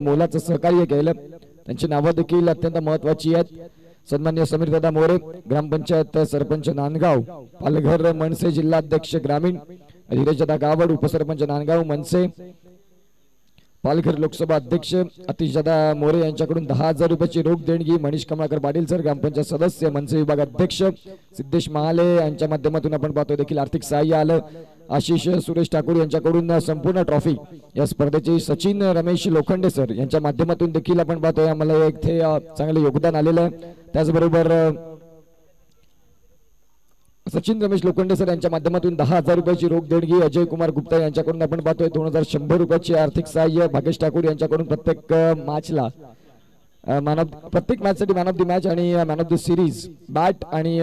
मोलाचं सहकार्य केलं। त्यांची नावं देखील अत्यंत महत्त्वाची आहेत। सन्मान्य समीरदादा मोरे, ग्रामपंचायत सरपंच नांदगाव, पालघर मनसे जिल्हाध्यक्ष ग्रामीण, धीरजदादा गावड, उपसरपंच नांदगाव मनसे, पालघर लोकसभा अध्यक्ष अतिशदादा मोरे यांच्याकडून 10,000 रुपयाची रोख देणगी। मनीष कमळाकर पाटील सर, ग्रामपंचायत सदस्य, मनसे विभाग अध्यक्ष सिद्धेश महाले यांच्या माध्यमातून आपण पाहतो देखील आर्थिक सहाय्य आलं। आशिष सुरेश ठाकूर यांच्याकडून संपूर्ण ट्रॉफी या स्पर्धेची। सचिन रमेश लोखंडे सर यांच्या माध्यमातून देखील आपण पाहतोय आम्हाला इथे चांगले योगदान आलेलं आहे। त्याचबरोबर सचिन रमेश लोखंडे सर यांच्या माध्यमातून 10,000 रुपयाची रोख देणगी। अजय कुमार गुप्ता यांच्याकडून आपण पाहतोय 2,100 रुपयाची आर्थिक सहाय्य। भागेश ठाकूर यांच्याकडून प्रत्येक मॅचला प्रत्येक मॅचसाठी मॅन ऑफ द मॅच आणि man of the series bat आणि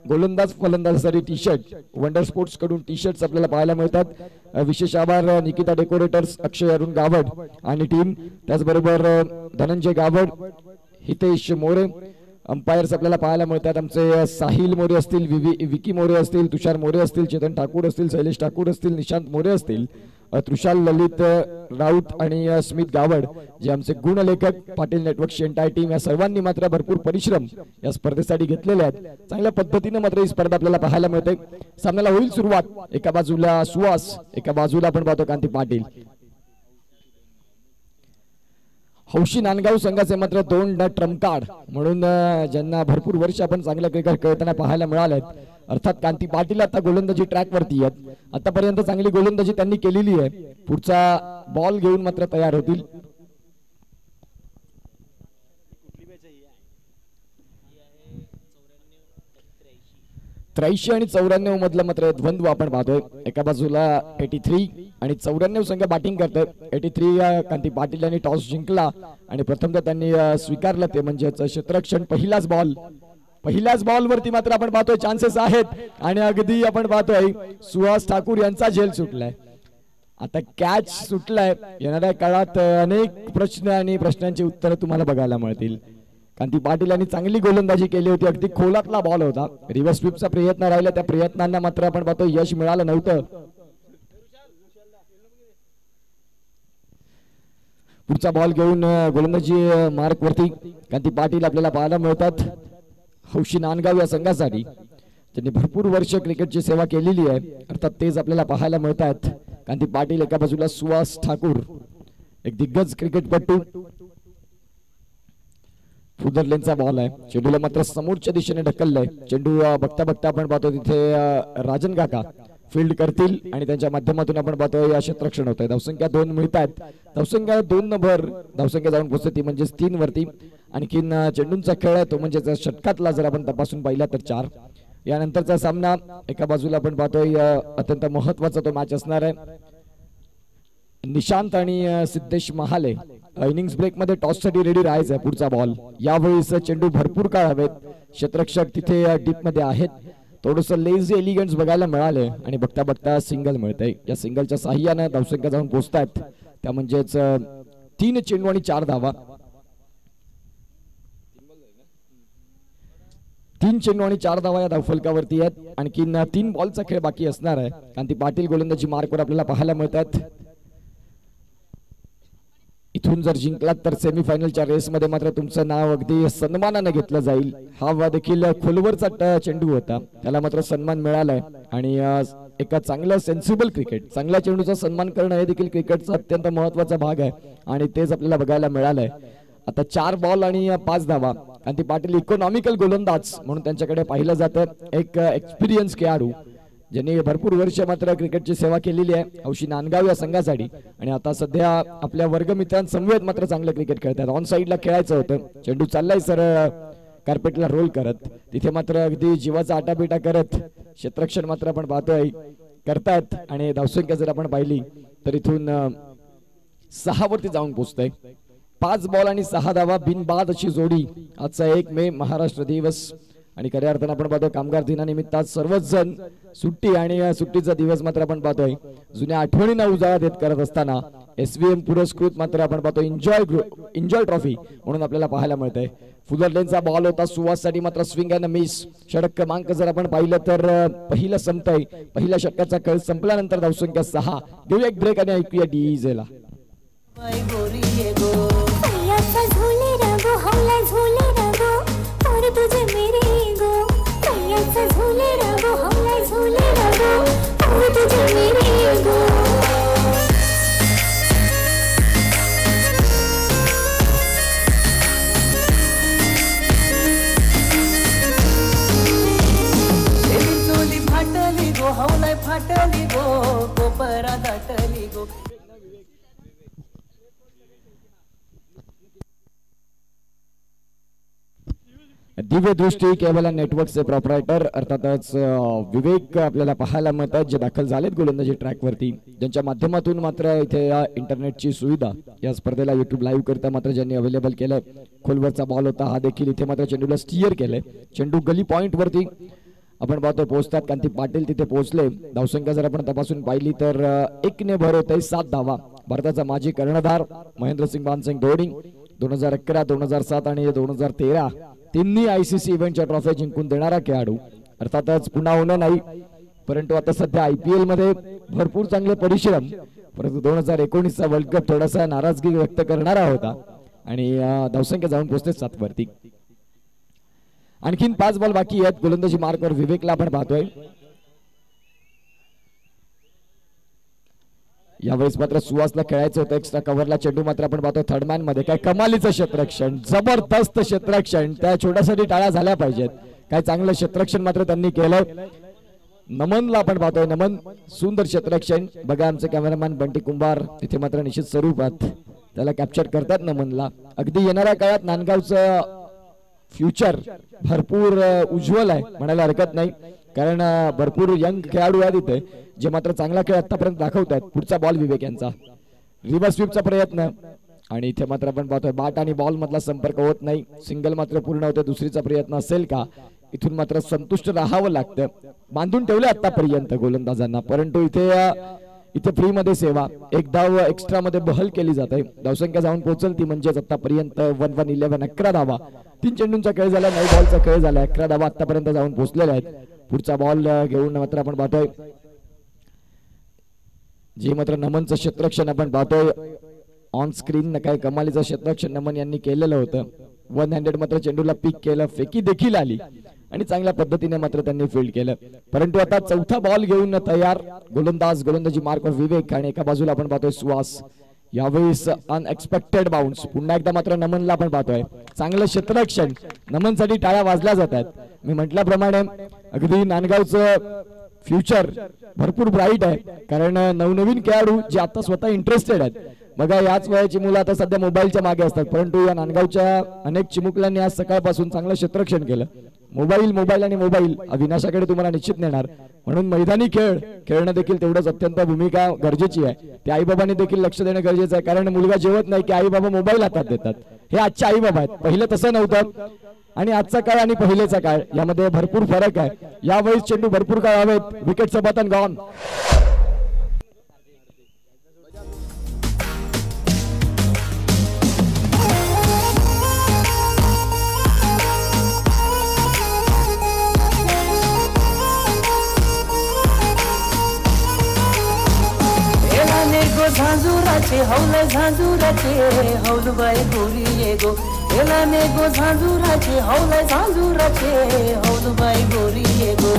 गोलंदाज फलंदाजासाठी टी शर्ट, वंडर स्पोर्ट्स कडून टी शर्ट्स आपल्याला पाहायला मिळतात। विशेष आभार निकिता डेकोरेटर्स, अक्षय अरुण गावड आणि टीम, त्याचबरोबर धनंजय गावड, हितेश मोरे। अंपायर्स आपल्याला पाहायला मिळतात आमचे साहिल मोरे असतील, विकी मोरे असतील, तुषार मोरे असतील, चेतन ठाकूर असतील, शैलेश ठाकूर असतील, निशांत मोरे असतील, त्रुशाल ललित राऊत आणि स्मित गावड जे आमचे गुणलेखक, पाटील नेटवर्कची एंटायर टीम, या सर्वांनी मात्र भरपूर परिश्रम या स्पर्धेसाठी घेतलेले आहेत। चांगल्या पद्धतीने मात्र ही स्पर्धा आपल्याला पाहायला मिळते। सामन्याला होईल सुरुवात। एका बाजूला सुहास, एका बाजूला आपण पाहतो कांती पाटील। हौशी नांदगाव संघाचे मात्र 2 ट्रम्प कार्ड म्हणून ज्यांना भरपूर वर्ष आपण चांगल्या क्रिकेट खेळताना पाहायला मिळाले, अर्थात कांती पाटील आता गोलंदाजी ट्रॅक वरती आहेत। आतापर्यंत चांगली गोलंदाजी त्यांनी केलेली आहे। पुढचा बॉल घेऊन मात्र तयार होतील। 83 आणि 94 मधला मात्र द्वंद्व आपण पाहतोय। एका बाजूला 83 आणि 94 संघ बॅटिंग करतोय। 83 कांती पाटील यांनी टॉस जिंकला आणि प्रथमतः त्यांनी स्वीकारलं ते म्हणजे क्षेत्ररक्षण। पहिल्याच बॉल वरती मात्र आपण पाहतोय चान्सेस आहेत आणि अगदी आपण पाहतोय सुहास ठाकूर यांचा झेल सुटलाय। आता कॅच सुटलाय। येणाऱ्या काळात अनेक प्रश्न आणि प्रश्नांची उत्तरं तुम्हाला बघायला मिळतील। कांती पाटील यांनी चांगली गोलंदाजी केली होती, अगदी खोलातला बॉल होता। रिव्हर्स स्वीपचा प्रयत्न राहिला, त्या प्रयत्नांना मात्र आपण पाहतो यश मिळालं नव्हतं। पुढचा बॉल घेऊन गोलंदाजी मार्क वरती कांती पाटील आपल्याला पाहायला मिळतात। हौशी नांदगाव या संघासाठी त्यांनी भरपूर वर्ष क्रिकेटची सेवा केलेली आहे, अर्थात तेच आपल्याला पाहायला मिळतात। कांती पाटील एका बाजूला सुहास ठाकूर, एक दिग्गज क्रिकेटपटू। फुदर लेनचा बॉल आहे, चेंडूला मात्र समोरच्या दिशेने ढकललाय। चेंडू बघता बघता आपण पाहतो तिथे राजन काका फील्ड करतील आणि त्यांच्या माध्यमातून आपण पाहतो या क्षेत्ररक्षण होत आहे। धावसंख्या 2 मिळतात। धावसंख्या 2 नंबर धावसंख्या जाऊन पोहोचते ती म्हणजे 3 वरती। आणखीन चेंडूंचा खेळ आहे तो म्हणजे षटकातला जर आपण तपासून पाहिला तर 4। यानंतरचा सामना एका बाजूला आपण पाहतोय अत्यंत महत्वाचा तो मॅच असणार आहे। निशांत आणि सिद्धेश महाले इनिंग्स ब्रेक मध्ये टॉस साठी रेडी राहायचं आहे। पुढचा बॉल यावेळी चेंडू भरपूर काळ हवेत, क्षेत्ररक्षक तिथे डीप मध्ये आहेत। थोडस लेझी एलिगन्स बघायला मिळाले आणि बघता बघता सिंगल मिळतंय। या सिंगलच्या साह्याने धावसंख्या जाऊन पोहोचतात त्या म्हणजेच 3 चेंडू आणि 4 धावा। 3 चेंडू आणि 4 धावा या धावफलकावरती आहेत। आणखीन 3 बॉलचा खेळ बाकी असणार आहे। कांती पाटील गोलंदाजी मार्कवर आपल्याला पाहायला मिळतात। इथून जर जिंकलात तर सेमीफायनलच्या रेस मध्ये मात्र तुमचं नाव अगदी सन्मानाने घेतलं जाईल। हा देखील खोलवरचा चेंडू होता, त्याला मात्र सन्मान मिळालाय आणि एका चांगलं सेन्सिबल क्रिकेट, चांगल्या चेंडूचा सन्मान करणं हे देखील क्रिकेटचा अत्यंत महत्वाचा भाग आहे आणि तेच आपल्याला बघायला मिळालंय। आता 4 बॉल आणि 5 धावा। कांती पाटील इकॉनॉमिकल गोलंदाज म्हणून त्यांच्याकडे पाहिलं जातं, एक एक्सपिरियन्स खेळाडू ज्यांनी भरपूर वर्ष मात्र क्रिकेटची सेवा केलेली आहे हौशी नांदगाव या संघासाठी आणि आता सध्या आपल्या वर्गमित्रांसमवेत मात्र चांगलं क्रिकेट खेळतात। ऑन साइडला खेळायचं होतं, चेंडू चाललाय सर कार्पेटला रोल करत, तिथे मात्र अगदी जीवाचा आटापिटा करत क्षेत्ररक्षण मात्र आपण पाहतोय करतात आणि धावसंख्या जर आपण पाहिली तर इथून 6 वरती जाऊन पोहोचतंय। 5 बॉल आणि 6 धावा बिनबाद अशी जोडी। आजचा 1 मे महाराष्ट्र दिवस आणि खऱ्या अर्थानं आपण पाहतो कामगार दिनानिमित्त सर्वच जण सुट्टी आणि सुट्टीचा दिवस मात्र आपण पाहतोय जुन्या आठवणींना उजाळा देत करत असताना SVM पुरस्कृत मात्र आपण पाहतो एन्जॉय ट्रॉफी म्हणून आपल्याला पाहायला मिळतंय। फुदर लेनचा बॉल होता सुहाससाठी मात्र स्विंग अँड मिस। षटक क्रमांक जर आपण पाहिलं तर पहिलं संपतंय। पहिल्या षटकाचा खेळ संपल्यानंतर धावसंख्या 6। घेऊया एक ब्रेक आणि ऐकूया डीजेला। दिव्य दृष्टी केबल नेटवर्कचे प्रोप्रायटर अर्थातच विवेक आपल्याला पाहायला मिळतात जे दाखल झालेत गोलंदाजी ट्रॅक वरती, ज्यांच्या माध्यमातून मात्र इथे या इंटरनेटची सुविधा या स्पर्धेला युट्यूब लाईव्ह करता मात्र ज्यांनी अवेलेबल केलंय. खोलवरचा बॉल होता हा देखील इथे मात्र चेंडूला स्टिअर केलंय. चेंडू गली पॉइंट वरती आपण पाहतो पोहोचतात. कांती पाटील तिथे पोहोचले. धावसंख्या जर आपण तपासून पाहिली तर 1 ने भर होते 7 धावा. भारताचा माजी कर्णधार महेंद्रसिंग मानसिंग धोनी 2011, 2007 आणि 2013 तिन्ही ICC इव्हेंटच्या ट्रॉफी जिंकून देणारा खेळाडू. अर्थातच पुन्हा होणं नाही, परंतु आता सध्या IPL मध्ये भरपूर चांगले परिश्रम. परंतु 2019चा वर्ल्ड कप थोडासा नाराजगी व्यक्त करणारा होता आणि धावसंख्या जाऊन पोहोचते 7 वरती. आणखीन 5 बॉल बाकी आहेत. गोलंदाजी मार्कवर विवेकला आपण पाहतोय. यावेळेस मात्र सुहासला खेळायचं होतं एक्स्ट्रा कव्हरला. चेंडू मात्र आपण पाहतो थर्ड मॅन मध्ये. काय कमालीचं क्षेत्ररक्षण, जबरदस्त क्षेत्ररक्षण. त्या छोट्यासाठी टाळ्या झाल्या पाहिजेत. काय चांगलं क्षेत्ररक्षण मात्र त्यांनी केलं. नमनला आपण पाहतोय. नमन सुंदर क्षेत्ररक्षण. बघा आमचे कॅमेरामॅन बंटी कुंभार तिथे मात्र निश्चित स्वरूपात त्याला कॅप्चर करतात नमनला. अगदी येणाऱ्या काळात नांदगावचं फ्युचर भरपूर उज्ज्वल आहे म्हणायला हरकत नाही, कारण भरपूर यंग खेळाडू आहेत इथे जे मात्र चांगला खेळ आतापर्यंत दाखवतात. पुढचा बॉल विवेक यांचा. रिव्हर्स स्वीपचा प्रयत्न आणि इथे मात्र आपण पाहतोय बॅट आणि बॉल मधला संपर्क होत नाही. सिंगल मात्र पूर्ण होते. दुसरीचा प्रयत्न असेल का? इथून मात्र संतुष्ट राहावं लागतं. बांधून ठेवले आतापर्यंत गोलंदाजांना, परंतु इथे फ्री मध्ये सेवा. एक धाव एक्स्ट्रा मध्ये बहल केली जाते. धावसंख्या जाऊन पोहोचल ती म्हणजेच आतापर्यंत 1-1-11 11 धावा. 3 चेंडूंचा खेळ झाला, 9 बॉलचा खेळ झाला. 11 धावा आतापर्यंत जाऊन पोहोचलेल्या आहेत. पुढचा बॉल घेऊन मात्र आपण पाहतोय जे मात्र नमनचं क्षेत्ररक्षण आपण पाहतोय ऑन स्क्रीन. काय कमालीचं क्षेत्ररक्षण नमन यांनी केलेलं होतं. 1 हँडेड मात्र चेंडूला पिक केलं. फेकी देखील आली आणि चांगल्या पद्धतीने मात्र त्यांनी फील्ड केलं. परंतु आता चौथा बॉल घेऊन तयार गोलंदाजी मार्कवर विवेक आणि एका बाजूला आपण पाहतोय सुहास. यावेळेस अनएक्सपेक्टेड बाउन्स. पुन्हा एकदा मात्र नमनला आपण पाहतोय. चांगलं क्षेत्ररक्षण. नमनसाठी टाळ्या वाजल्या जात आहेत. मी म्हटल्याप्रमाणे अगदी नांदगावचं फ्युचर भरपूर ब्राईट आहे, कारण नवनवीन खेळाडू जे आता स्वतः इंटरेस्टेड आहेत. बघा याच वयाची मुलं आता सध्या मोबाईलच्या मागे असतात, परंतु या नांदगावच्या अनेक चिमुकल्यांनी आज सकाळपासून चांगलं क्षेत्ररक्षण केलं. मोबाईल आणि मोबाईल विनाशाकडे तुम्हाला निश्चित नेणार, म्हणून मैदानी खेळ खेळणं देखील तेवढंच अत्यंत भूमिका गरजेची आहे. ते आई बाबांनी देखील लक्ष देणं गरजेचं आहे, कारण मुलगा जेवत नाही की आई बाबा मोबाईल हातात देतात. हे आजचे आई बाबा आहेत. पहिलं तसं नव्हतं आणि आजचा काळ आणि पहिलेचा काळ यामध्ये भरपूर फरक आहे. यावेळी चेंडू भरपूर काळ हवेत. विकेटचं पतन गॉन. झांजुराचे हौल झांजुराचे हौल बाय गोरी ये गो एलाने गो झांजुराचे हौल झांजुराचे हौल बाय गोरी ये गो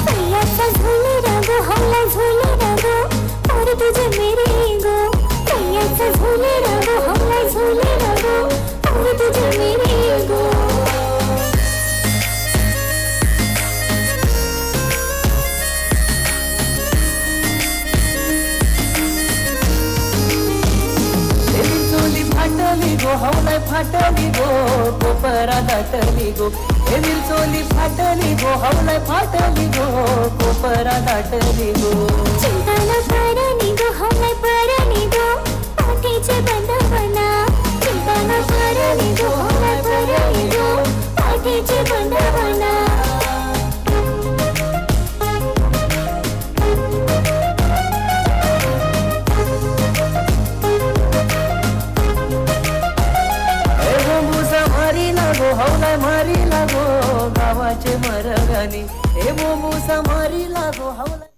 कैयाचा झुले रागो हौला झुले रागो और तुझे मेरे गो कैयाचा झुले रागो हौला झुले रागो और तुझे मेरे गो फाटली गो हौलाय फाटली गो कोपरा दाटली गो हे विरचोली फाटली गो हौलाय फाटली गो कोपरा दाटली गो चिंताना पारणी गो हौलाय पारणी गो पाठीचे बंधवना चिंताना पारणी गो हौलाय पारणी गो पाठीचे बंधवना हौलाय मारी लागो गावाचे मरगानी हे मोमूसा मारी लागो हौलाय.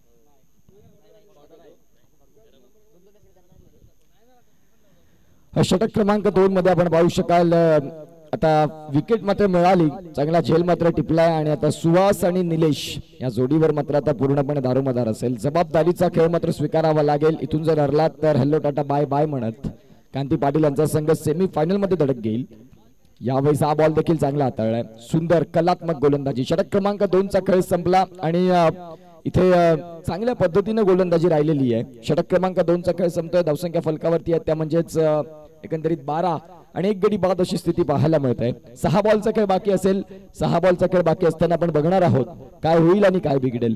षटक क्रमांक 2 मध्ये आपण पाहू शकाल आता विकेट मात्र मिळाली. चांगला झेल मात्र टिपलाय आणि आता सुहास आणि निलेश या जोडीवर मात्र आता पूर्णपणे दारोमदार असेल. जबाबदारीचा खेळ मात्र स्वीकारावा लागेल. इथून जर हरलात तर हॅलो टाटा बाय बाय म्हणत कांती पाटील यांचा संघ सेमी फायनल मध्ये धडक घेईल. यावेळी हा बॉल देखील चांगला हाताळलाय. सुंदर कलात्मक गोलंदाजी. षटक क्रमांक 2 चा खेळ संपला आणि इथे चांगल्या पद्धतीने गोलंदाजी राहिलेली आहे. षटक क्रमांक 2 चा खेळ संपतोय. धावसंख्या फलकावरती आहे त्या म्हणजेच एकंदरीत 12 आणि 1 गडी बाद अशी स्थिती पाहायला मिळत आहे. 6 बॉलचा खेळ बाकी असेल. 6 बॉलचा खेळ बाकी असताना आपण बघणार आहोत काय होईल आणि काय बिघडेल.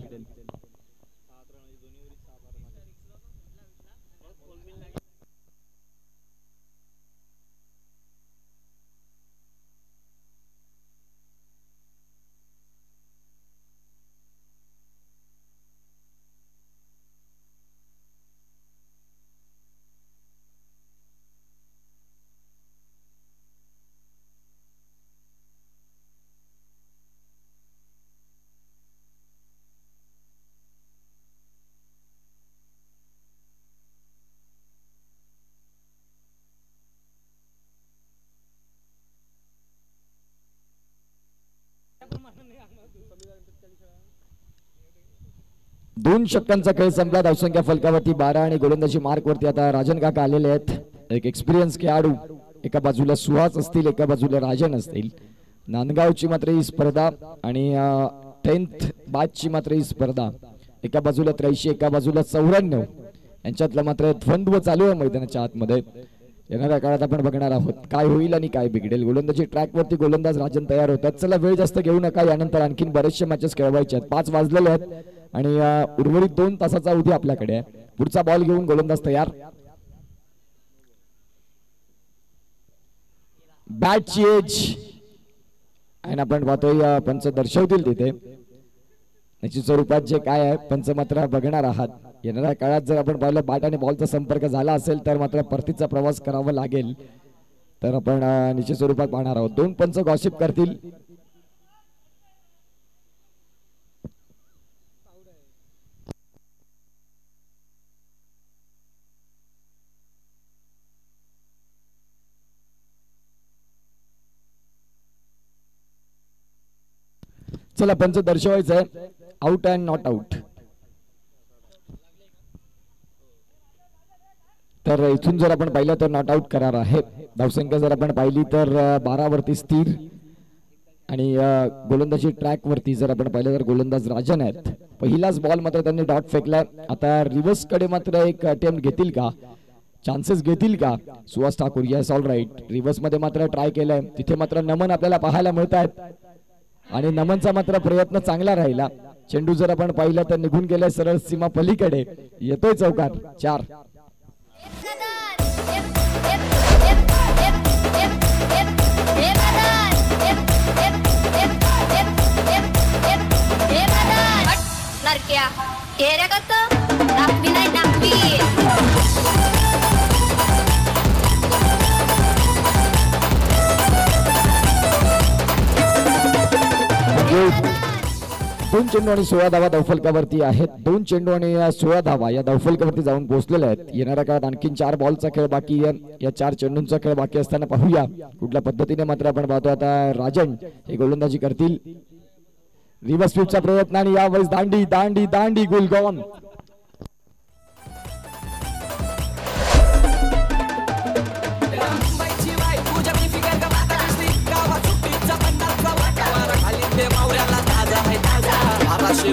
दोन षटकांचा खेळ संपला. धावसंख्या फलकावरती 12 आणि गोलंदाजी मार्क वरती आता राजन काका आलेले आहेत. एक एक्सपिरियन्स खेळाडू, एका बाजूला सुहास असतील, एका बाजूला राजन असतील. नांदगावची मात्र ही स्पर्धा आणि 10th बॅचची मात्र ही स्पर्धा. एका बाजूला 83, एका बाजूला 94 यांच्यातला मात्र द्वंद्व चालू आहे मैदानाच्या आतमध्ये. येणाऱ्या काळात आपण बघणार आहोत काय होईल आणि काय बिघडेल. गोलंदाजी ट्रॅक वरती गोलंदाज राजन तयार होतात. चला वेळ जास्त घेऊ नका, यानंतर आणखीन बरेचसे मॅचेस खेळवायचे आहेत. 5 वाजलेले आहेत आणि उर्वरित 2 तासाचा अवधी आपल्याकडे आहे. पुढचा बॉल घेऊन गोलंदाज तयार. बॅटची एज आणि आपण पाहतोय पंच दर्शवतील तिथे निश्चित स्वरूपात जे काय आहे पंच मात्र बघणार आहात. येणाऱ्या काळात जर आपण पाहिलं बॅट आणि बॉलचा संपर्क झाला असेल तर मात्र परतीचा प्रवास करावा लागेल. तर आपण निश्चित स्वरूपात पाहणार आहोत. 2 पंच गॉसिप करतील. चला पंच दर्शवायचं आहे आउट अँड नॉट आउट. तर इथून जर आपण पाहिलं तर नॉट आउट करार आहे. धावसंख्या जर आपण पाहिली तर 12 वरती स्थिर आणि गोलंदाजी ट्रॅक वरती जर आपण पाहिलं तर गोलंदाज राजन आहेत. पहिलाच बॉल मात्र त्यांनी डॉट फेकलाय. आता रिव्हर्स कडे मात्र एक अटेम्प्ट घेतील का, चान्सेस घेतील का Suhas Thakur. Yes all right, reverse मध्ये मात्र ट्राय केलंय. तिथे मात्र नमन आपल्याला पाहायला मिळत आहेत आणि नमनचा मात्र प्रयत्न चांगला राहिला. चेंडू जर आपण पाहिलं तर निघून गेलाय सरळ सीमा पलीकडे. येतोय चौकार. 4. दोन चेंडू आणि 16 धावा धावफलकावरती आहेत. 2 चेंडू आणि 16 धावा या धावफलकावरती जाऊन पोहोचलेल्या आहेत. येणाऱ्या काळात आणखीन 4 बॉलचा खेळ बाकी आहे. या 4 चेंडूंचा खेळ बाकी असताना पाहूया कुठल्या पद्धतीने मात्र आपण पाहतो आता राजन हे गोलंदाजी करतील. रिव्हर्स स्वीपचा प्रयत्न आणि यावेळेस दांडी दांडी दांडी गुलगॉन.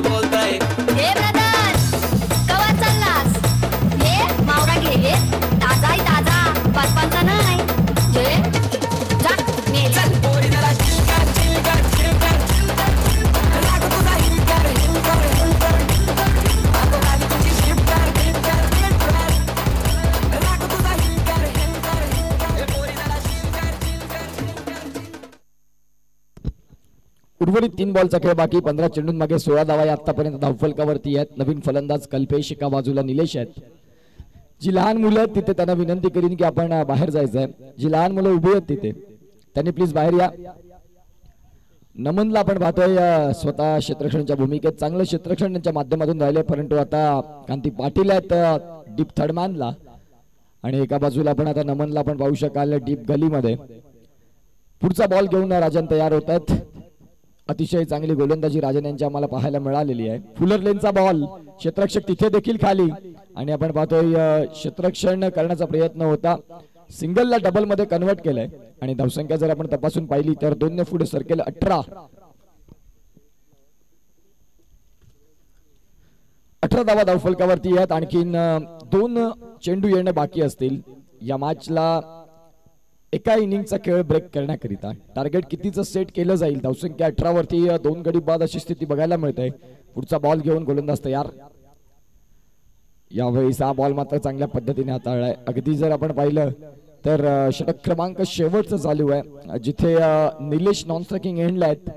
बोलताय हे ब्रदर कवा चाललास. हे मावरा घे ताजा आहे ताजा, पाचपांचा नाही. जे जा मेला पोरी जरा चिलकर चिलकर चिलकर राग तुझा हिलकर हिलकर हिलकर आता खाली तुझी शिफ्टर हिलकर हिलकर राग तुझा हिलकर हिलकर हिलकर पोरी जरा चिलकर चिलकर चिलकर. उर्वरित 3 बॉलचा खेळ बाकी. 15 चेंडूंमागे 16 धावा या आतापर्यंत धावफलकावरती आहेत. नवीन फलंदाज कल्पेश, एका बाजूला निलेश आहेत. जी लहान मुलं आहेत तिथे त्यांना विनंती करीन की आपण बाहेर जायचंय. जी लहान मुलं उभी आहेत तिथे त्यांनी प्लीज बाहेर या. नमनला आपण पाहतोय स्वतः क्षेत्ररक्षणाच्या भूमिकेत चांगलं क्षेत्ररक्षण त्यांच्या माध्यमातून राहिले, परंतु आता कांती पाटील आहेत डीप थर्डमॅनला आणि एका बाजूला आपण आता नमनला आपण पाहू शकाल डीप गलीमध्ये. पुढचा बॉल घेऊन राजन तयार होत आहेत. अतिशय चांगली गोलंदाजी राजन यांची आम्हाला पाहायला मिळालेली आहे. फुलर लेनचा बॉल, क्षेत्ररक्षक तिथे देखील खाली आणि आपण पाहतोय क्षेत्ररक्षण करण्याचा प्रयत्न होता. सिंगलला डबल मध्ये कन्वर्ट केलंय आणि धावसंख्या जर आपण तपासून पाहिली तर 2 ने पुढे सरकेल 18 धावा धावफलकावरती आहेत. आणखीन 2 चेंडू येणं बाकी असतील. या मॅचला एका इनिंगचा खेळ ब्रेक करण्याकरिता टार्गेट कितीचं सेट केलं जाईल. धावसंख्या 18 वरती 2 गडी बाद अशी स्थिती बघायला मिळते. पुढचा बॉल घेऊन गोलंदाज तयार. यावेळेस हा बॉल मात्र चांगल्या पद्धतीने हाताळलाय. अगदी जर आपण पाहिलं तर षटक क्रमांक शेवटचं चालू आहे जिथे निलेश नॉन स्ट्रायकिंग एंडला आहेत.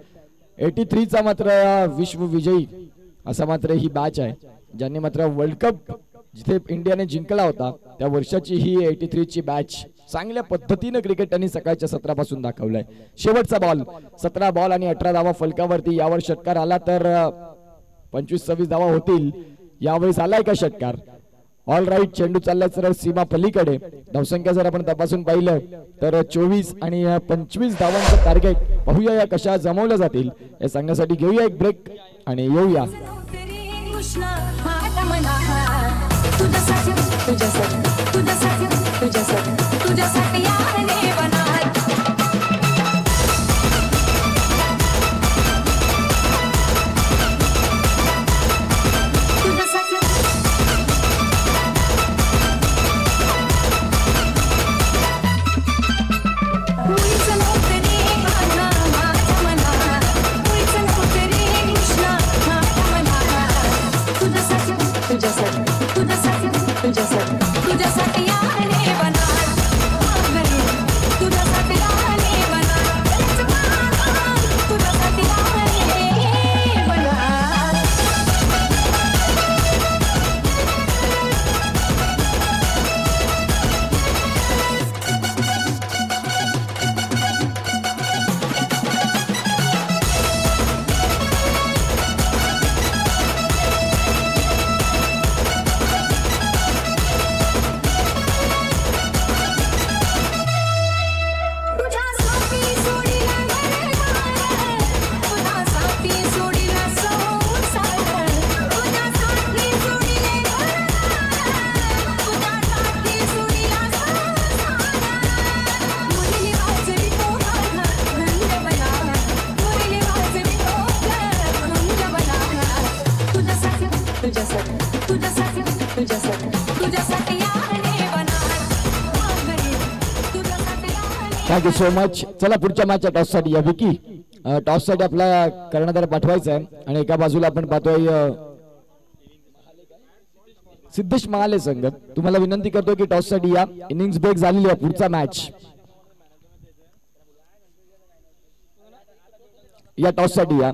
83 चा मात्र विश्व विजयी असा मात्र ही बॅच आहे ज्यांनी मात्र वर्ल्ड कप जिथे इंडियाने जिंकला होता त्या वर्षाची ही 83 ची बॅच चांगल्या पद्धतीने क्रिकेट त्यांनी सकाळच्या सत्रापासून दाखवलाय. शेवटचा बॉल 17 बॉल आणि 18 धावा फलकावरती. यावर षटकार आला तर 25-26 धावा होतील. यावेळेस आलाय का षटकार? All right. चेंडू चाललाय सरळ सीमा पलीकडे. धावसंख्या जर आपण तपासून पाहिलं तर 24 आणि 25 धावांचं टार्गेट पाहूया या कशा जमवल्या जातील हे सांगण्यासाठी घेऊया एक ब्रेक आणि येऊया. Thank you so much. चला पुढच्या मॅचच्या टॉस साठी या विकी टॉस साठी आपला कर्णधार पाठवायचा आहे आणि एका बाजूला आपण पाहतोय सिद्धेश महाले संघ. तुम्हाला विनंती करतो की टॉस साठी या. इनिंग्स ब्रेक झालेली आहे. पुढचा मॅच या टॉस साठी या.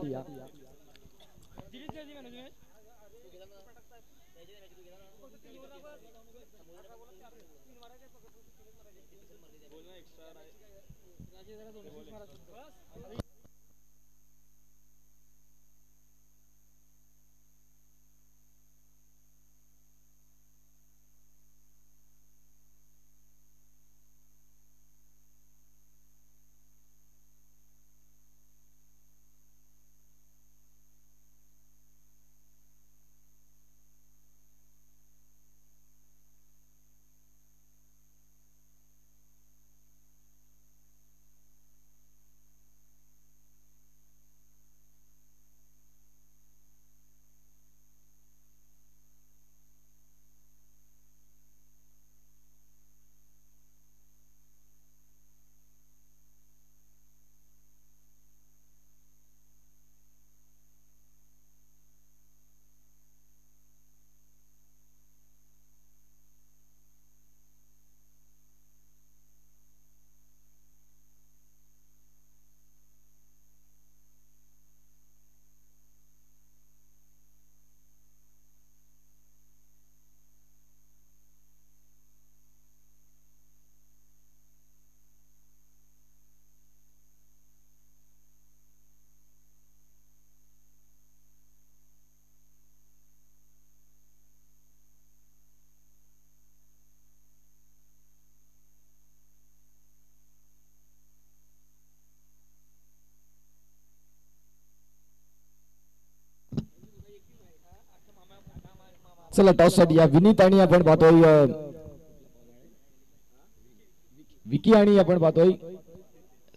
चला टॉस साठी या विनीत आणि आपण पाहतोय विकी आणि आपण पाहतोय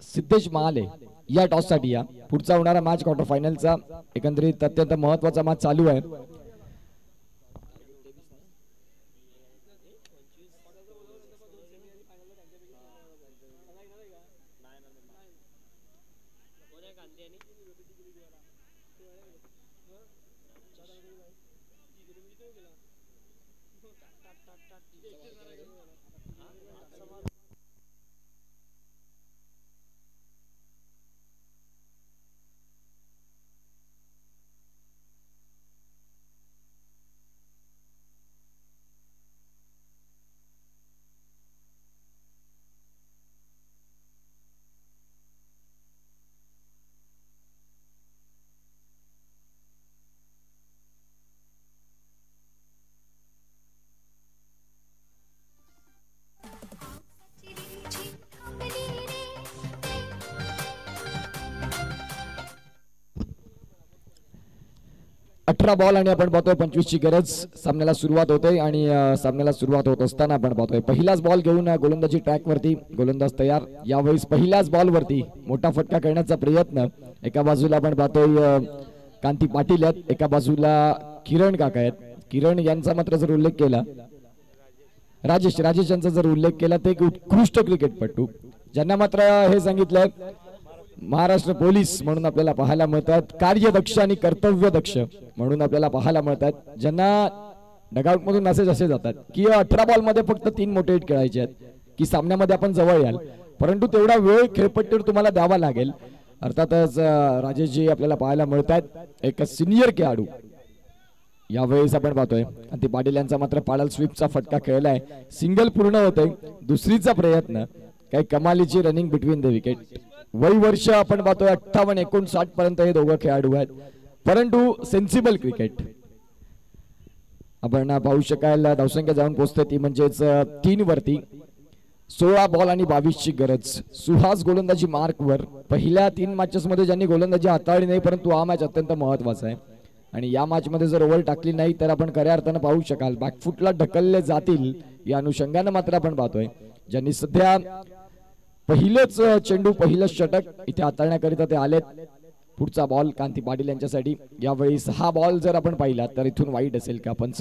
सिद्धेश महाले या टॉस साठी या. पुढचा होणारा मॅच क्वार्टर फायनलचा एकंदरीत अत्यंत महत्वाचा मॅच चालू आहे. अठरा बॉल आणि आपण पाहतोय 25 ची गरज. सामन्याला सुरुवात होते आणि सामन्याला सुरुवात होत असताना आपण पाहतोय पहिलाच बॉल घेऊन गोलंदाजी ट्रॅक वरती. गोलंदाज तयार. यावेळेस पहिल्याच बॉल वरती मोठा फटका करण्याचा प्रयत्न. एका बाजूला आपण पाहतोय कांती पाटील आहेत, एका बाजूला किरण काका आहेत. किरण यांचा मात्र जर उल्लेख केला, राजेश यांचा जर उल्लेख केला ते एक उत्कृष्ट क्रिकेटपटू ज्यांना मात्र हे सांगितलंय महाराष्ट्र पोलीस म्हणून आपल्याला पाहायला मिळतात. कार्यदक्ष आणि कर्तव्यदक्ष म्हणून आपल्याला पाहायला मिळतात. ज्यांना डगआउट मधून मेसेज असे जातात की 18 बॉल मध्ये फक्त 3 मोठे हिट खेळायचे आहेत की सामन्यामध्ये आपण जवळ याल, परंतु तेवढा वेळ खेळपट्टीवर तुम्हाला द्यावा लागेल. अर्थातच राजेशजी आपल्याला पाहायला मिळतात, एक सिनियर खेळाडू. यावेळेस आपण पाहतोय आणि पाटील यांचा मात्र पाडल स्वीपचा फटका खेळलाय. सिंगल पूर्ण होतोय. दुसरीचा प्रयत्न. काही कमालीची रनिंग बिटवीन द विकेट. वय वर्ष आपण पाहतोय 58-59 पर्यंत हे दोघं खेळाडू आहेत, परंतु सेन्सिबल क्रिकेट आपण पाहू शकाल. धावसंख्या जाऊन पोहोचते ती म्हणजेच 3 वरती. 16 बॉल आणि 22 ची गरज. सुहास गोलंदाजी मार्क वर. पहिल्या 3 मॅचेस मध्ये ज्यांनी गोलंदाजी हाताळली नाही, परंतु हा मॅच अत्यंत महत्वाचा आहे आणि या मॅच मध्ये जर ओव्हर टाकली नाही तर आपण खऱ्या अर्थानं पाहू शकाल बॅकफुटला ढकलले जातील. या अनुषंगाने मात्र आपण पाहतोय ज्यांनी सध्या पहिलेच चेंडू पहिलं षटक इथे हाताळण्याकरिता ते आलेत. पुढचा बॉल कांती पाटील यांच्यासाठी. यावेळी 6 बॉल जर आपण पाहिला तर इथून वाईट असेल का. पंच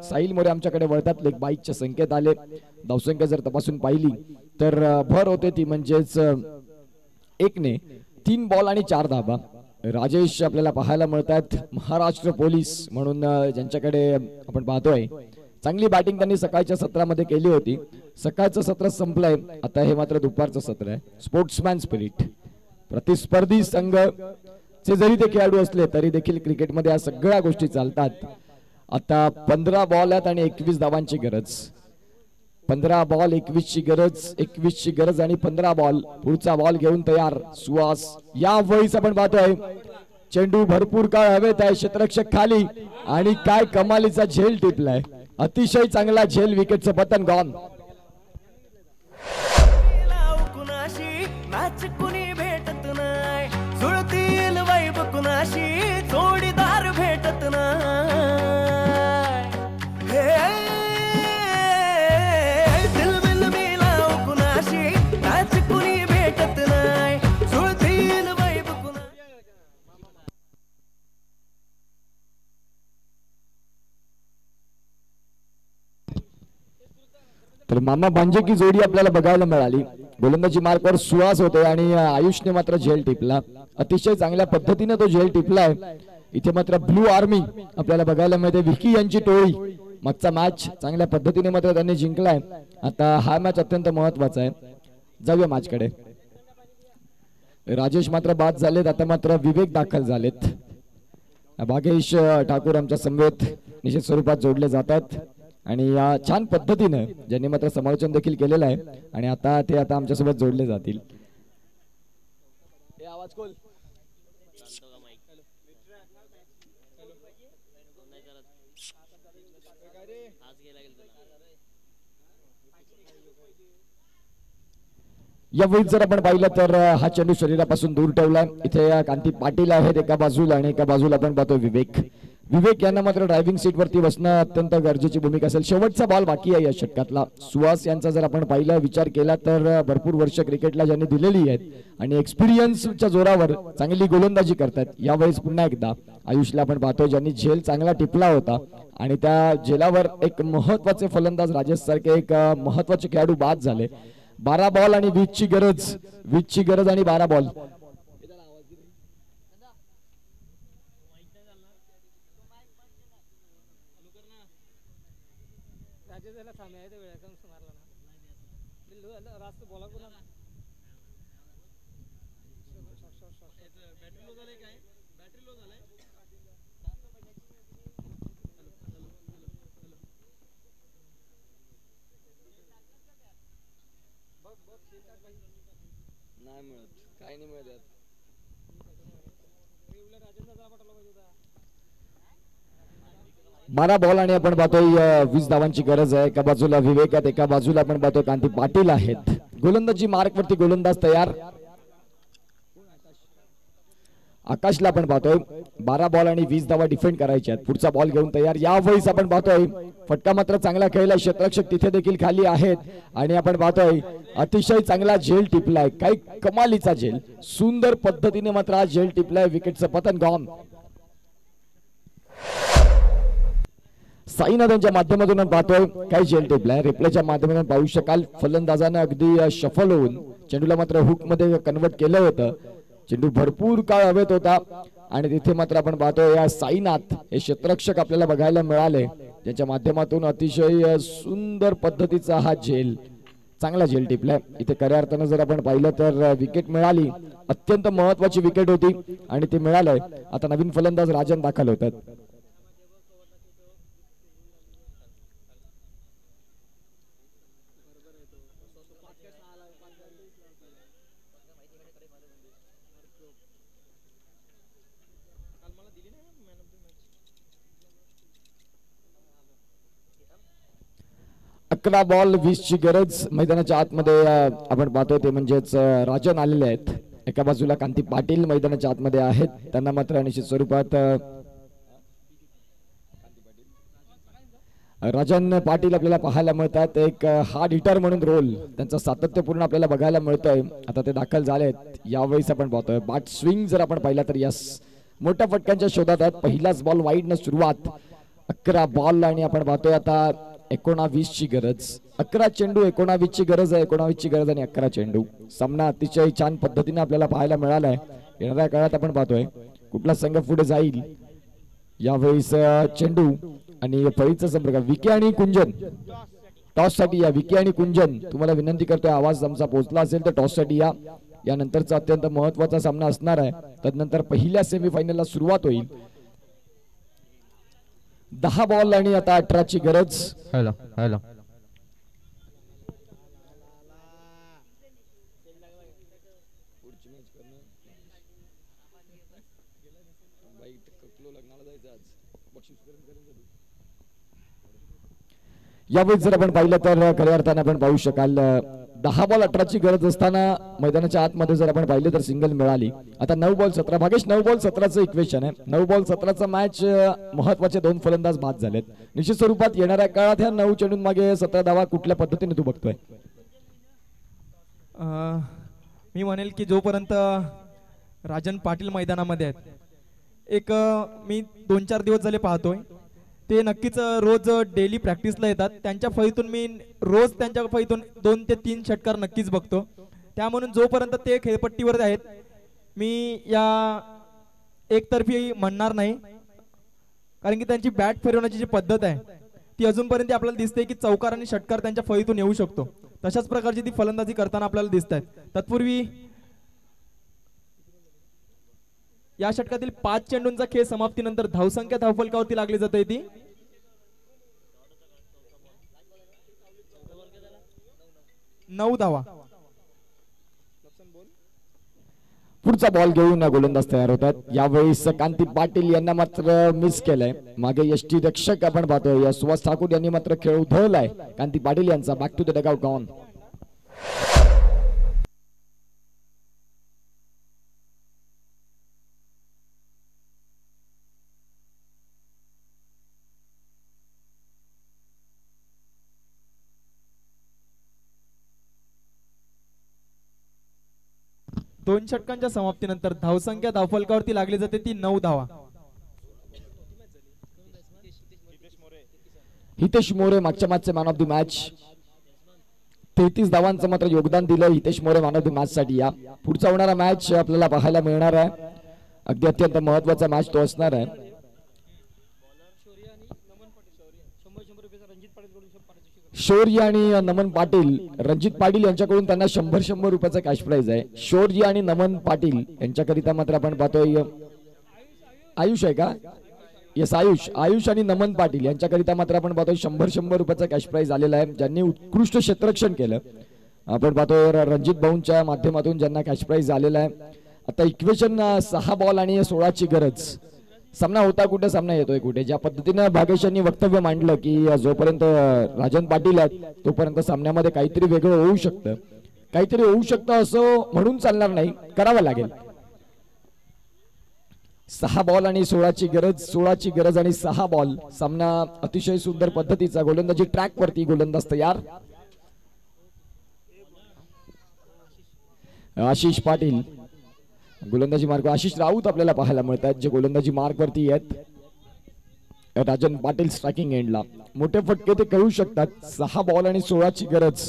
साहिल मोरे आमच्याकडे वळतात. लेग बाईकचे संकेत आले. धावसंख्या जर तपासून पाहिली तर भर होते ती म्हणजेच 1 3 बॉल आणि 4 धाबा. राजेश आपल्याला पाहायला मिळतात महाराष्ट्र पोलीस म्हणून ज्यांच्याकडे आपण पाहतोय. चांगली बॅटिंग त्यांनी सकाळच्या सत्रामध्ये केली होती. सकाळचं सत्र संपलंय, आता हे मात्र दुपारचं सत्र आहे. Sportsman spirit. प्रतिस्पर्धी संघ चे जरी ते खेळाडू असले तरी देखील क्रिकेटमध्ये या सगळ्या गोष्टी चालतात. आता 15 बॉल आहेत आणि 21 धावांची गरज. 15 बॉल 21 ची गरज. 21 ची गरज आणि 15 बॉल. पुढचा बॉल घेऊन तयार सुहास. या वेळीच आपण पाहतोय चेंडू भरपूर काळ हवेत आहे. क्षेत्ररक्षक खाली आणि काय कमालीचा झेल टिपलाय. अतिशय चांगला झेल. विकेटचं पतन गॉन. मॅच कुणी भेटत नाही. जुळतील वाईब कुणाशी जोडीदार भेटत नाही. दिल बिल मिलाव कुणाशी मॅच कुणी भेटत नाही. जुळतील वाईब कुणा. तर मामा बांजे की जोडी आपल्याला बघायला मिळाली. गोलंदाजी मार्कवर सुहास होते आणि आयुषने मात्र झेल टिपला. अतिशय चांगल्या पद्धतीने तो झेल टिपलाय. इथे मात्र ब्लू आर्मी आपल्याला बघायला मिळते. विकी यांची टोळी. मागचा मॅच चांगल्या पद्धतीने मात्र त्यांनी जिंकलाय. आता हा मॅच अत्यंत महत्वाचा आहे. जाऊया मॅच कडे. राजेश मात्र बाद झालेत. आता मात्र विवेक दाखल झालेत. भागेश ठाकूर आमच्या समवेत निश्चित स्वरूपात जोडले जातात आणि या छान पद्धतीने ज्यांनी मात्र समालोचन देखील केलेलं आहे आणि आता ते आमच्यासोबत जोडले जातील. यावेळी जर आपण पाहिलं तर हा चेंडू शरीरापासून दूर ठेवला. इथे कांती पाटील आहेत एका बाजूला आणि एका बाजूला आपण पाहतो विवेक यांना मात्र ड्रायव्हिंग सीट वरती बसणं अत्यंत गरजेची भूमिका असेल. शेवटचा बॉल बाकी आहे या षटकातला. सुहास यांचा जर आपण पाहिला विचार केला तर भरपूर वर्ष क्रिकेटला ज्यांनी दिलेली आहेत आणि एक्सपिरियन्सच्या जोरावर चांगली गोलंदाजी करतात. यावेळेस पुन्हा एकदा आयुषला आपण पाहतो ज्यांनी झेल चांगला टिपला होता आणि त्या झेलावर एक महत्वाचे फलंदाज राजेश सारखे एक महत्वाचे खेळाडू बाद झाले. 12 बॉल आणि 20 ची गरज आणि 12 बॉल. नाही मिळत, काही नाही मिळत. 12 बॉल आणि आपण पाहतोय 20 धावांची गरज आहे. एका बाजूला विवेक आहेत, एका बाजूला आपण पाहतोय कांती पाटील आहेत. गोलंदाजी मार्क वरती गोलंदाज तयार. आकाशला आपण पाहतोय 12 बॉल आणि 20 धावा डिफेंड करायच्या आहेत. पुढचा बॉल घेऊन तयार. यावेळेस आपण पाहतोय फटका मात्र चांगला खेळला. क्षेत्ररक्षक तिथे देखील खाली आहेत आणि आपण पाहतोय अतिशय चांगला झेल टिपलाय. काही कमालीचा झेल, सुंदर पद्धतीने मात्र हा झेल टिपलाय. विकेटचं पतन गॉन. साईनाथांच्या माध्यमातून पाहतोय काही झेल टिपलाय. रिप्लेच्या माध्यमातून पाहू शकाल. फलंदाजानं अगदी शफल होऊन चेंडूला मात्र हुक मध्ये कन्वर्ट केलं होतं. चेंडू भरपूर काळ हवेत होता आणि तिथे मात्र आपण पाहतोय या साईनाथ हे क्षेत्ररक्षक आपल्याला बघायला मिळाले. त्यांच्या माध्यमातून अतिशय सुंदर पद्धतीचा हा झेल, चांगला झेल टिपलाय. इथे खऱ्या अर्थानं जर आपण पाहिलं तर विकेट मिळाली. अत्यंत महत्वाची विकेट होती आणि ते मिळालंय. आता नवीन फलंदाज राजन दाखल होतात. अकरा बॉल 20 ची गरज. मैदानाच्या आतमध्ये आपण पाहतोय ते म्हणजेच राजन आलेले आहेत. एका बाजूला कांती पाटील मैदानाच्या आतमध्ये आहेत. त्यांना मात्र निश्चित स्वरूपात राजन पाटील आपल्याला पाहायला मिळतात. एक हार्ड हिटर म्हणून रोल त्यांचा सातत्यपूर्ण आपल्याला बघायला मिळतोय. आता ते दाखल झालेत. यावेळेस आपण पाहतोय बॅट स्विंग जर आपण पाहिला तर यस, मोठ्या फटक्यांच्या शोधात आहेत. पहिलाच बॉल वाईड न सुरुवात. 11 बॉल आणि आपण पाहतोय आता 19 ची गरज. 11 चेंडू 19 ची गरज आहे. 19 ची गरज आणि 11 चेंडू. सामना अतिशय छान पद्धतीने आपल्याला पाहायला मिळालाय. येणाऱ्या काळात आपण पाहतोय कुठला संघ पुढे जाईल. यावेळेस चेंडू आणि फळीचा संपर्क. विके आणि कुंजन टॉस साठी या. विके आणि कुंजन तुम्हाला विनंती करतोय, आवाज आमचा पोहोचला असेल तर टॉस साठी या. यानंतरचा अत्यंत महत्वाचा सामना असणार आहे. तदनंतर पहिल्या सेमीफायनलला सुरुवात होईल. 10 बॉल आणि आता 18 ची गरज. हॅलो हॅलो यावेळी जर आपण पाहिलं तर खऱ्या अर्थाने आपण पाहू शकाल 10 बॉल 18 ची गरज असताना मैदानाच्या आतमध्ये जर आपण पाहिलं तर सिंगल मिळाली. आता 9 बॉल 17. भागेश 9 बॉल 17चं इक्वेशन आहे. 9 बॉल 17चा मॅच महत्वाचे 2 फलंदाज बाद झालेत. निश्चित स्वरूपात येणाऱ्या काळात ह्या 9 चेंडून मागे 17 धावा कुठल्या पद्धतीने तू बघतोय? मी म्हणेल की जोपर्यंत राजन पाटील मैदानामध्ये आहेत, एक मी 2-4 दिवस झाले पाहतोय, ते नक्कीच रोज डेली प्रॅक्टिसला येतात. त्यांच्या फळीतून मी रोज त्यांच्या फळीतून 2 ते 3 षटकार नक्कीच बघतो. त्या म्हणून जोपर्यंत ते खेळपट्टीवर आहेत, मी या एकतर्फी म्हणणार नाही. कारण की त्यांची बॅट फिरवण्याची जी पद्धत आहे ती अजूनपर्यंत आपल्याला दिसते की चौकार आणि षटकार त्यांच्या फळीतून येऊ शकतो. तशाच प्रकारची ती फलंदाजी करताना आपल्याला दिसत आहेत. तत्पूर्वी या षटकातील 5 चेंडूंचा खेळ समाप्तीनंतर धावसंख्या धावफलकावरती लागली जाते ती 9 धावा. पुढचा बॉल घेऊन गोलंदाज तयार होतात. यावेळेस कांती पाटील यांना मात्र मिस केलंय. मागे यष्टी रक्षक आपण पाहतोय सुभाष ठाकूर यांनी मात्र खेळ उधळलाय. कांती पाटील यांचा back to the dugout gone. दोन षटकांच्या समाप्तीनंतर धावसंख्या धावफलकावरती लागली जाते ती 9 धावा. हितेश मोरे मागच्या मॅचचे मॅन ऑफ द मॅच. 33 धावांचं मात्र योगदान दिलं Hitesh More man of the match साठी. या पुढचा होणारा मॅच आपल्याला पाहायला मिळणार आहे. अगदी अत्यंत महत्वाचा मॅच तो असणार आहे. शौर्य आणि नमन पाटील, रणजित पाटील यांच्याकडून त्यांना 100 रुपयाचा कॅश प्राइज आहे. शौर्य आणि नमन पाटील यांच्याकरिता मात्र आपण पाहतोय आयुष आहे का, येस आयुष आणि नमन पाटील यांच्याकरिता मात्र आपण पाहतोय 100 रुपयाचा कॅश प्राइज आलेला आहे, ज्यांनी उत्कृष्ट क्षेत्ररक्षण केलं. आपण पाहतोय रणजित भाऊंच्या माध्यमातून ज्यांना कॅश प्राइज आलेला आहे. आता इक्वेशन 6 बॉल आणि 16ची गरज. सामना होता कुठे, सामना येतोय कुठे. ज्या पद्धतीने भागेश यांनी वक्तव्य मांडलं की जोपर्यंत राजन पाटील आहेत तोपर्यंत सामन्यामध्ये काहीतरी वेगळं होऊ शकतं, काहीतरी होऊ शकतं असं म्हणून चालणार नाही, करावं लागेल. 6 बॉल आणि 16ची गरज आणि 6 बॉल. सामना अतिशय सुंदर पद्धतीचा, गोलंदाजी ट्रॅक वरती, गोलंदाज तयार. आशिष पाटील गोलंदाजी मार्ग, आशिष राऊत आपल्याला पाहायला मिळतात जे गोलंदाजी मार्ग वरती आहेत. राजन पाटील स्ट्रायकिंग एंडला. मोठे फटके ते करू शकतात. 6 बॉल आणि 16ची गरज.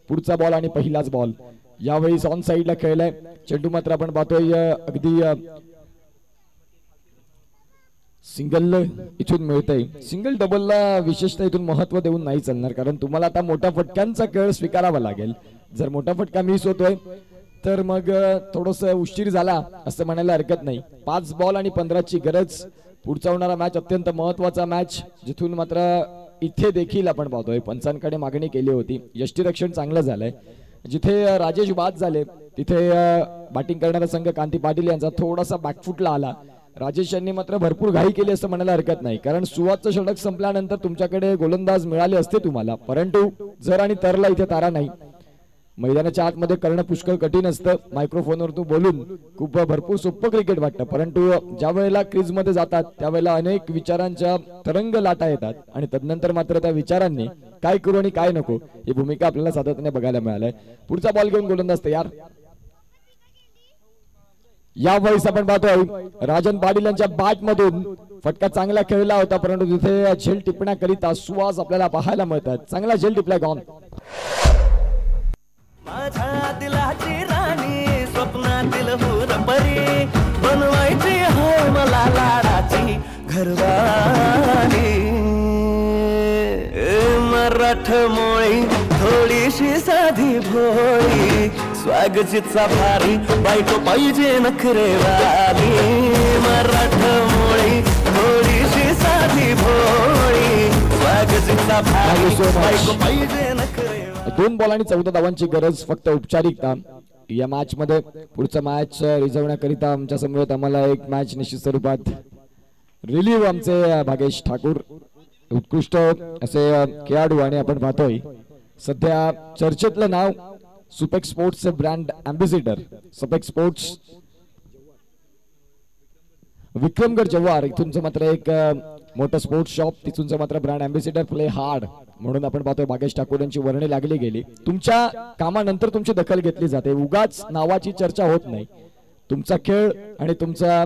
पुढचा बॉल आणि पहिलाच बॉल. यावेळी ऑन साइडला खेळलाय चेंडू, मात्र आपण पाहतोय अगदी सिंगल इथून मिळतंय. सिंगल डबलला विशेषतः इथून महत्व देऊन नाही चालणार, कारण तुम्हाला आता मोठ्या फटक्यांचा खेळ स्वीकारावा लागेल. जर मोठा फटका मिस होतोय तर मग थोडस उशीर झाला असं म्हणायला हरकत नाही. 5 बॉल आणि 15ची गरज. पुढचा होणारा मॅच अत्यंत महत्वाचा मॅच, जिथून मात्र इथे देखील आपण पाहतोय पंचांकडे मागणी केली होती. यष्टीरक्षण चांगलं झालंय. जिथे राजेश बाद झाले तिथे बॅटिंग करणारा संघ कांती पाटील यांचा थोडासा बॅकफुटला आला. राजेश यांनी मात्र भरपूर घाई केली असं म्हणायला हरकत नाही, कारण सुवाचं षटक संपल्यानंतर तुमच्याकडे गोलंदाज मिळाले असते तुम्हाला, परंतु जर आणि तरला इथे तारा नाही. मैदानाच्या आतमध्ये करणं पुष्कळ कठीण असतं. मायक्रोफोनवर तू बोलून खूप भरपूर सोपं क्रिकेट वाटतं, परंतु ज्या वेळेला क्रीज मध्ये जातात त्यावेळेला अनेक विचारांच्या तरंग लाटा येतात आणि तदनंतर मात्र त्या विचारांनी काय करू आणि काय नको ही भूमिका आपल्याला सातत्याने बघायला मिळालंय. पुढचा बॉल घेऊन गोलंदाज तयार. यावेळेस आपण पाहतोय राजन पाटील यांच्या बॅट मधून फटका चांगला खेळला होता, परंतु तिथे झेल टिपण्याकरिता सुवास आपल्याला पाहायला मिळतात. चांगला झेल टिपला गॉन. माझ्या दिलाची राणी, स्वप्नातील हुरपरी, बनवायची हाय मला लाडाची घरवाणी. मराठमोळी थोडीशी साधी भोळी, स्वागतीचा भारी बायको पाहिजे नखरेवाली. मराठमोळी थोडीशी साधी भोळी, स्वागतीचा भारी बायको पाहिजे नखरेवाली. 2 बॉल आणि 14 धावांची गरज, फक्त औपचारिकता या मॅच मध्ये. पुढचा मॅच रिझवण्याकरिता आमच्या समोर आम्हाला एक मॅच निश्चित स्वरूपात रिलीव्ह आमचे भागेश ठाकूर, उत्कृष्ट असे खेळाडू. आणि आपण पाहतोय सध्या चर्चेतलं नाव Supex sports brand ambassador, Supex sports Vikramgad Jawhar इथूनच मात्र एक मोठं स्पोर्ट्स शॉप, तिथूनच मात्र ब्रँड अँबॅसिडर प्ले हार्ड म्हणून आपण पाहतोय भागेश ठाकूर यांची वर्णी लागली गेली. तुमच्या कामानंतर तुमची दखल घेतली जाते, उगाच नावाची चर्चा होत नाही. तुमचा खेळ आणि तुमचा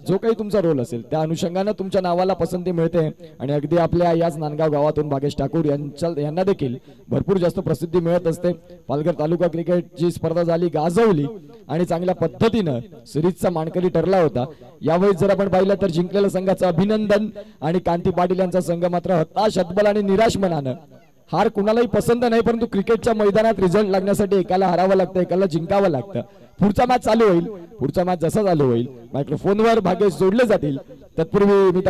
जो काही तुमचा रोल असेल त्या अनुषंगाने तुमच्या नावाला पसंती मिळते. आणि अगदी आपल्या याच नांदगाव गावातून भागेश ठाकूर यांना देखील भरपूर जास्त प्रसिद्धी मिळत असते. पालघर तालुका क्रिकेटची स्पर्धा झाली, गाजवली आणि चांगल्या पद्धतीनं सिरीजचा मानकरी ठरला होता. यावेळी जर आपण पाहिलं तर जिंकलेल्या संघाचं अभिनंदन, आणि कांती पाटील यांचा संघ मात्र हताश, हतबल आणि निराश मनानं. हार कुणालाही पसंत नाही, परंतु क्रिकेटच्या मैदानात रिझल्ट लागण्यासाठी एकाला हरावं लागतं, एकाला जिंकावं लागतं. पुढचा मॅच चालू होईल, पुढचा मॅच जसा चालू होईल मायक्रोफोनवर भागेश जोडले जातील. तत्पूर्वी मी